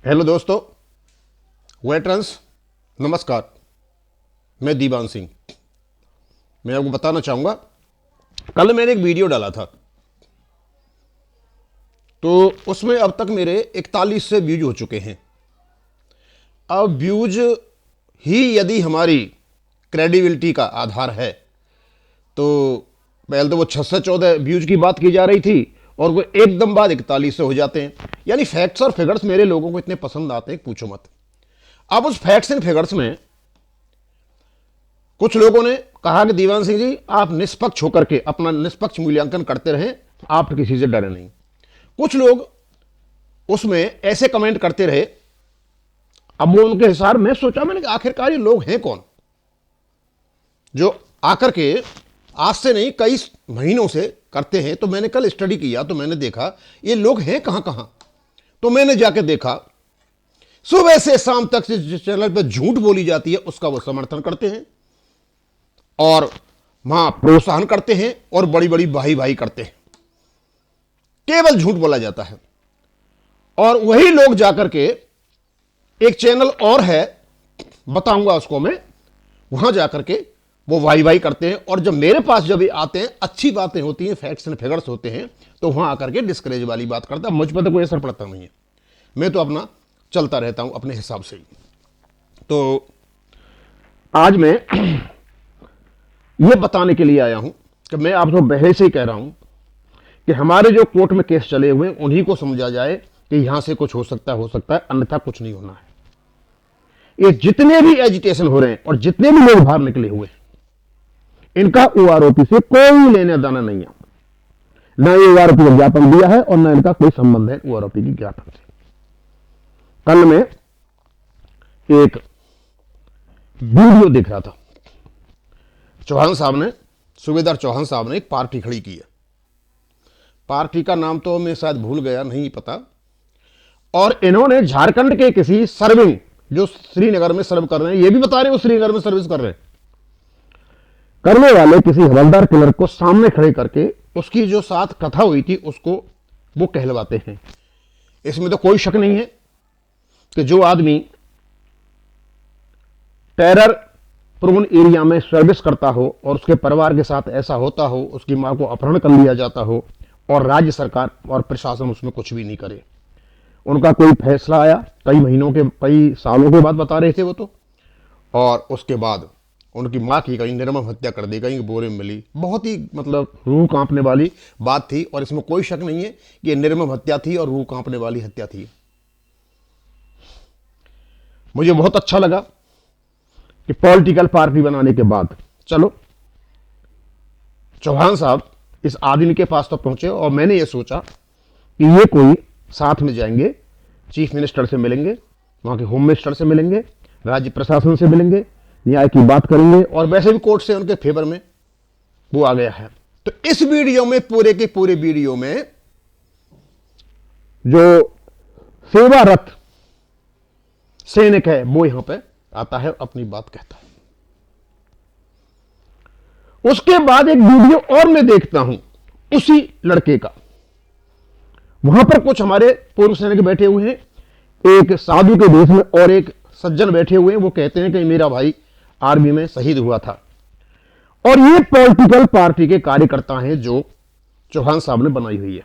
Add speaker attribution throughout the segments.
Speaker 1: Hello दोस्तों, veterans, नमस्कार। मैं दीवान सिंह। मैं आपको बताना चाहूंगा, कल मैंने एक वीडियो डाला था, तो उसमें अब तक मेरे 41 से व्यूज हो चुके हैं। अब व्यूज ही यदि हमारी क्रेडिबिलिटी का आधार है तो पहले तो वो 6 से 14 व्यूज की बात की जा रही थी और वो एकदम बाद 41 से हो जाते हैं। यानी फैक्ट्स और फिगर्स मेरे लोगों को इतने पसंद आते हैं, पूछो मत। अब उस फैक्ट्स एंड फिगर्स में कुछ लोगों ने कहा कि दीवान सिंह जी, आप निष्पक्ष होकर के अपना निष्पक्ष मूल्यांकन करते रहें, आप किसी से डरे नहीं। कुछ लोग उसमें ऐसे कमेंट करते रहे। अब वो उनके हिसाब में सोचा मैंने कि आखिरकार ये लोग हैं कौन जो आकर के आज से नहीं कई महीनों से करते हैं। तो मैंने कल स्टडी किया तो मैंने देखा ये लोग हैं कहां कहां। तो मैंने जाके देखा, सुबह से शाम तक जिस चैनल पर झूठ बोली जाती है उसका वो समर्थन करते हैं और वहां प्रोत्साहन करते हैं और बड़ी बड़ी वाही वाही करते हैं। केवल झूठ बोला जाता है। और वही लोग जाकर के एक चैनल और है, बताऊंगा उसको मैं, वहां जाकर के वो वाई वाई करते हैं। और जब मेरे पास जब ये आते हैं, अच्छी बातें होती हैं, फैक्ट्स एंड फिगर्स होते हैं, तो वहां आकर के डिस्करेज वाली बात करता है। मुझ पर तो कोई असर पड़ता नहीं है, मैं तो अपना चलता रहता हूं अपने हिसाब से ही। तो आज मैं ये बताने के लिए आया हूं कि मैं आपको पहले से ही कह रहा हूं कि हमारे जो कोर्ट में केस चले हुए हैं उन्हीं को समझा जाए कि यहां से कुछ हो सकता है, अन्यथा कुछ नहीं होना है। ये जितने भी एजिटेशन हो रहे हैं और जितने भी लोग बाहर निकले हुए हैं, इनका ओआरओपी से कोई लेना देना नहीं है। ना ये ओआरओपी का ज्ञापन दिया है और ना इनका कोई संबंध है ओआरओपी की ज्ञापन से। कल मैं एक वीडियो देख रहा था, चौहान साहब ने, सूबेदार चौहान साहब ने एक पार्टी खड़ी की है। पार्टी का नाम तो मैं शायद भूल गया, नहीं पता। और इन्होंने झारखंड के किसी सर्विंग, जो श्रीनगर में सर्व कर रहे हैं, ये भी बता रहे हैं वो श्रीनगर में सर्विस कर रहे हैं, करने वाले किसी हवलदार क्लर्क को सामने खड़े करके उसकी जो साथ कथा हुई थी उसको वो कहलवाते हैं। इसमें तो कोई शक नहीं है कि जो आदमी टेरर प्रोन एरिया में सर्विस करता हो और उसके परिवार के साथ ऐसा होता हो, उसकी मां को अपहरण कर लिया जाता हो और राज्य सरकार और प्रशासन उसमें कुछ भी नहीं करे। उनका कोई फैसला आया कई महीनों के, कई सालों के बाद बता रहे थे वो तो, और उसके बाद उनकी मां की कहीं निर्मम हत्या कर दी, कहीं बोरे में मिली। बहुत ही मतलब रूह कांपने वाली बात थी और इसमें कोई शक नहीं है कि निर्मम हत्या थी और रूह कांपने वाली हत्या थी। मुझे बहुत अच्छा लगा कि पॉलिटिकल पार्टी बनाने के बाद चलो चौहान साहब इस आदमी के पास तो पहुंचे और मैंने ये सोचा कि ये कोई साथ में जाएंगे, चीफ मिनिस्टर से मिलेंगे, वहां के होम मिनिस्टर से मिलेंगे, राज्य प्रशासन से मिलेंगे, न्याय की बात करेंगे और वैसे भी कोर्ट से उनके फेवर में वो आ गया है। तो इस वीडियो में, पूरे के पूरे वीडियो में जो सेवारत सैनिक है वो यहां पे आता है, अपनी बात कहता है। उसके बाद एक वीडियो और मैं देखता हूं उसी लड़के का। वहां पर कुछ हमारे पूर्व सैनिक बैठे हुए हैं, एक साधु के भेष में और एक सज्जन बैठे हुए हैं। वो कहते हैं कि मेरा भाई आर्मी में शहीद हुआ था। और ये पॉलिटिकल पार्टी के कार्यकर्ता हैं जो चौहान साहब ने बनाई हुई है।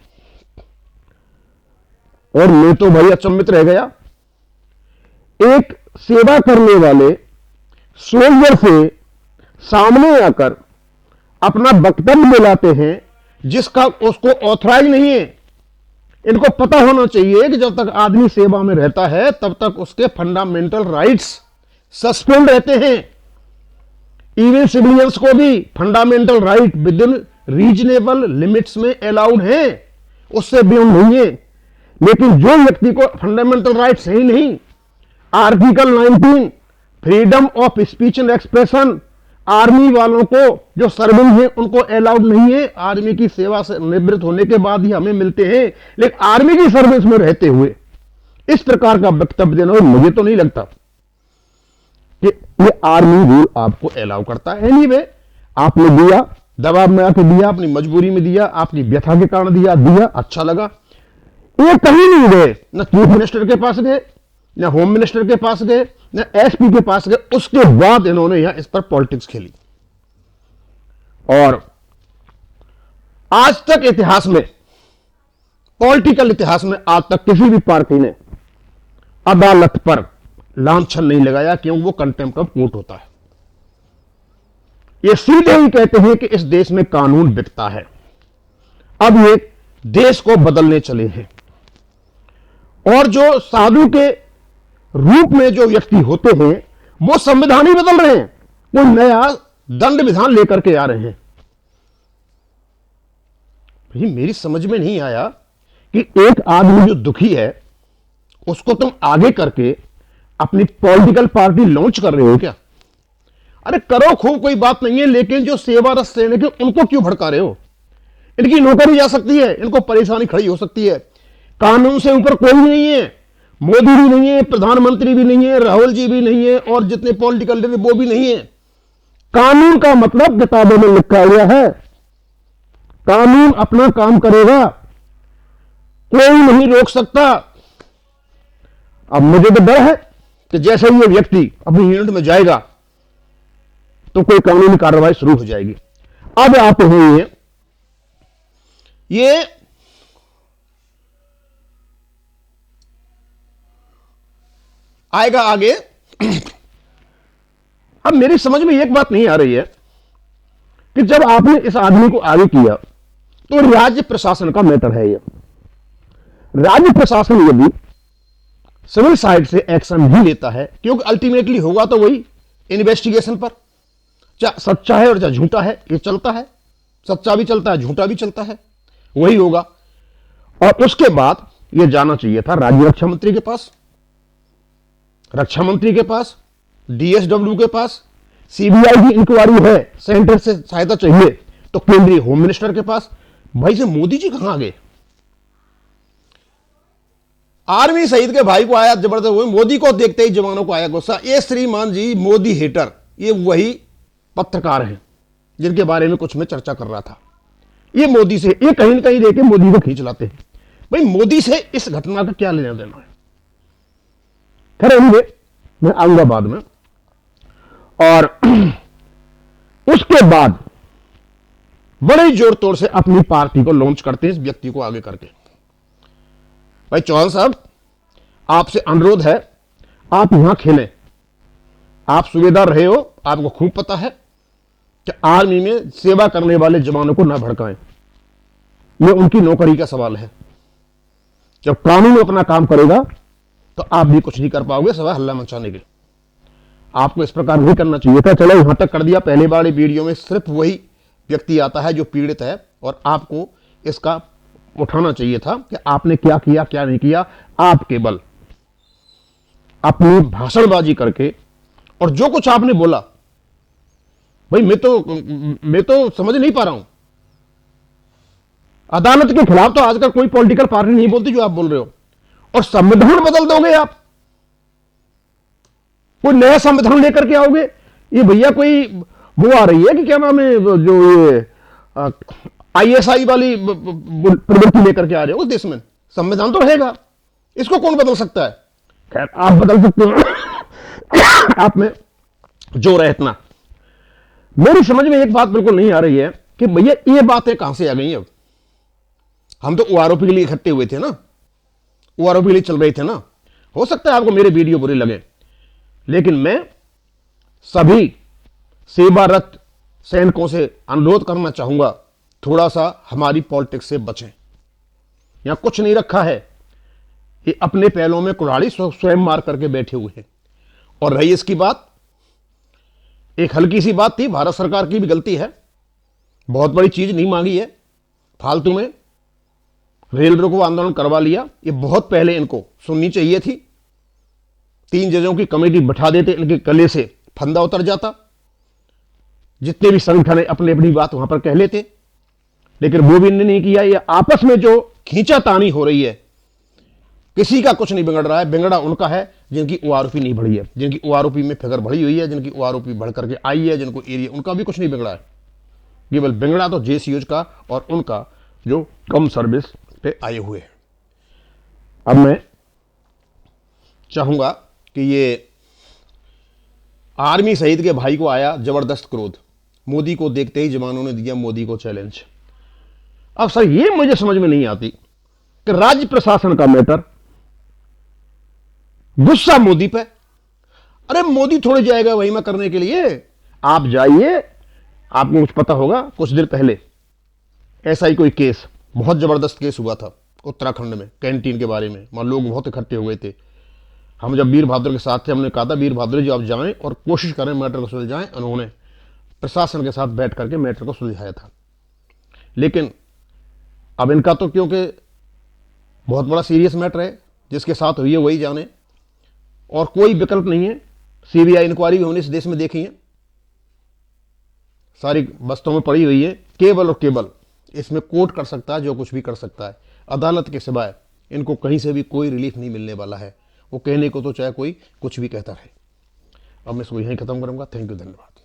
Speaker 1: और मैं तो भाई अचंभित रह गया। एक सेवा करने वाले सोल्जर से सामने आकर अपना वक्तव्य दिलाते हैं जिसका उसको ऑथराइज नहीं है। इनको पता होना चाहिए कि जब तक आदमी सेवा में रहता है तब तक उसके फंडामेंटल राइट्स सस्पेंड रहते हैं। इवन सिविलियंस को भी fundamental right with in reasonable limits में अलाउड है, उससे बियॉन्ड नहीं है। लेकिन जो व्यक्ति को फंडामेंटल राइट्स है ही नहीं, article 19 freedom of speech and expression, army वालों को जो सर्विंग है उनको अलाउड नहीं है। आर्मी की सेवा से निवृत्त होने के बाद ही हमें मिलते हैं, लेकिन आर्मी की सर्विस में रहते हुए इस प्रकार का वक्तव्य देना, मुझे तो नहीं लगता कि ये आर्मी रूल आपको अलाउ करता है। एनीवे, आपने दिया, दबाव में आके दिया, अपनी मजबूरी में दिया, आपकी व्यथा के कारण दिया, अच्छा लगा। ये कहीं नहीं गए, न चीफ मिनिस्टर के पास गए, ना होम मिनिस्टर के पास गए, ना एसपी के पास गए, उसके बाद इन्होंने यहां इस पर पॉलिटिक्स खेली। और आज तक इतिहास में, पॉलिटिकल इतिहास में आज तक किसी भी पार्टी ने अदालत पर लांछन नहीं लगाया, क्योंकि वो कंटेम्प्ट ऑफ कोर्ट होता है। ये सीधे ही कहते हैं कि इस देश में कानून बिकता है। अब ये देश को बदलने चले हैं, और जो साधु के रूप में जो व्यक्ति होते हैं वो संविधान ही बदल रहे हैं, वो नया दंड विधान लेकर के आ रहे हैं। भाई मेरी समझ में नहीं आया कि एक आदमी जो दुखी है उसको तुम आगे करके अपनी पॉलिटिकल पार्टी लॉन्च कर रहे हो क्या? अरे करो खूब, कोई बात नहीं है, लेकिन जो सेवा रस लेने के उनको क्यों भड़का रहे हो? इनकी नौकरी जा सकती है, इनको परेशानी खड़ी हो सकती है। कानून से ऊपर कोई नहीं है, मोदी भी नहीं है, प्रधानमंत्री भी नहीं है, राहुल जी भी नहीं है, और जितने पॉलिटिकल लीडर वो भी नहीं है। कानून का मतलब किताबों में लिखा हुआ है, कानून अपना काम करेगा, कोई नहीं रोक सकता। अब मुझे तो डर है कि जैसे ही ये व्यक्ति अपनी यूनिट में जाएगा तो कोई कानूनी कार्रवाई शुरू हो जाएगी। अब आप हैं ये आएगा आगे। अब मेरी समझ में एक बात नहीं आ रही है कि जब आपने इस आदमी को आगे किया तो राज्य प्रशासन का मैटर है। ये राज्य प्रशासन यदि सिविल साइड से एक्शन भी लेता है, क्योंकि अल्टीमेटली होगा तो वही इन्वेस्टिगेशन पर, चाहे सच्चा है और चाहे झूठा है, ये चलता है, सच्चा भी चलता है झूठा भी चलता है, वही होगा। और उसके बाद ये जाना चाहिए था राज्य रक्षा मंत्री के पास, रक्षा मंत्री के पास, डीएसडब्ल्यू के पास, सीबीआई की इंक्वायरी है, सेंटर से सहायता चाहिए तो केंद्रीय होम मिनिस्टर के पास। भाई से मोदी जी कहां गए? आर्मी शहीद के भाई को आया जबरदस्त, वही मोदी को देखते ही जवानों को आया गुस्सा। ये श्रीमान जी मोदी हेटर, ये वही पत्रकार हैं जिनके बारे में कुछ मैं चर्चा कर रहा था। ये मोदी से, ये कहीं ना कहीं देखे मोदी को खींच लाते हैं। भाई मोदी से इस घटना का क्या लेना देना है? खैर मैं आऊंगा बाद में। और उसके बाद बड़े जोर तोड़ से अपनी पार्टी को लॉन्च करते हैं इस व्यक्ति को आगे करके। भाई चौहान साहब, आपसे अनुरोध है, आप यहां खेलें, आप सूबेदार रहे हो, आपको खूब पता है कि आर्मी में सेवा करने वाले जवानों को ना भड़काएं, ये उनकी नौकरी का सवाल है। जब कानून अपना काम करेगा तो आप भी कुछ नहीं कर पाओगे सिवाय हल्ला मचाने के। आपको इस प्रकार नहीं करना चाहिए था। चलो यहां तक कर दिया, पहले वाले वीडियो में सिर्फ वही व्यक्ति आता है जो पीड़ित है, और आपको इसका उठाना चाहिए था कि आपने क्या किया क्या नहीं किया। आप केवल अपनी भाषणबाजी करके और जो कुछ आपने बोला, भाई मैं तो समझ नहीं पा रहा हूं। अदालत के खिलाफ तो आजकल कोई पॉलिटिकल पार्टी नहीं बोलती जो आप बोल रहे हो, और संविधान बदल दोगे आप, कोई नया संविधान लेकर के आओगे। ये भैया कोई वो आ रही है कि क्या नाम है, जो ये आईएसआई वाली प्रवृत्ति लेकर के आ रहे हो। उस देश में संविधान तो रहेगा, इसको कौन बदल सकता है? खैर आप बदल सकते हो, आप में जोर है इतना। मेरी समझ में एक बात बिल्कुल नहीं आ रही है कि भैया ये बातें कहां से आ गई। अब हम तो ओआरओपी के लिए इकट्ठे हुए थे ना, ओआरओपी के लिए चल रहे थे ना। हो सकता है आपको मेरे वीडियो बुरे लगे, लेकिन मैं सभी सेवारत सैनिकों से अनुरोध करना चाहूंगा, थोड़ा सा हमारी पॉलिटिक्स से बचें। यहां कुछ नहीं रखा है, ये अपने पैरों में कुल्हाड़ी स्वयं मार करके बैठे हुए हैं। और रही इसकी बात, एक हल्की सी बात थी, भारत सरकार की भी गलती है, बहुत बड़ी चीज नहीं मांगी है, फालतू में रेल रोको आंदोलन करवा लिया। ये बहुत पहले इनको सुननी चाहिए थी, 3 जजों की कमेटी बैठा देते, इनके गले से फंदा उतर जाता, जितने भी संगठन है अपनी अपनी बात वहां पर कह लेते, लेकिन वो भी इन्होंने नहीं किया। ये आपस में जो खींचातानी हो रही है, किसी का कुछ नहीं बिगड़ रहा है, बिगड़ा उनका है जिनकी ओआरओपी नहीं बढ़ी है, जिनकी ओआरओपी में फिगर बढ़ी हुई है, जिनकी ओआरओपी बढ़ करके आई है, जिनको एरिया, उनका भी कुछ नहीं बिगड़ा है। केवल बिगड़ा तो जेसीयूज का और उनका जो कम सर्विस पे आए हुए हैं। अब मैं चाहूंगा कि ये आर्मी शहीद के भाई को आया जबरदस्त क्रोध, मोदी को देखते ही जवानों ने दिया मोदी को चैलेंज। अब सर ये मुझे समझ में नहीं आती कि राज्य प्रशासन का मैटर, गुस्सा मोदी पे। अरे मोदी थोड़ी जाएगा वही में करने के लिए, आप जाइए, आपको कुछ पता होगा। कुछ देर पहले ऐसा ही कोई केस, बहुत जबरदस्त केस हुआ था उत्तराखंड में, कैंटीन के बारे में। वहां लोग बहुत इकट्ठे हुए थे। हम जब वीर बहादुर के साथ थे, हमने कहा था वीर बहादुर जी आप जाएं और कोशिश करें मैटर को सुलझाएं। उन्होंने प्रशासन के साथ बैठ करके मैटर को सुलझाया था। लेकिन अब इनका तो क्योंकि बहुत बड़ा सीरियस मैटर है, जिसके साथ हुई है वही जाने, और कोई विकल्प नहीं है। सीबीआई इंक्वायरी भी होने इस देश में देखी है, सारी बस्तों में पड़ी हुई है। केवल और केवल इसमें कोर्ट कर सकता है, जो कुछ भी कर सकता है। अदालत के सिवाय इनको कहीं से भी कोई रिलीफ नहीं मिलने वाला है। वो कहने को तो चाहे कोई कुछ भी कहता रहे। अब मैं इसको यहीं खत्म करूंगा। थैंक यू, धन्यवाद।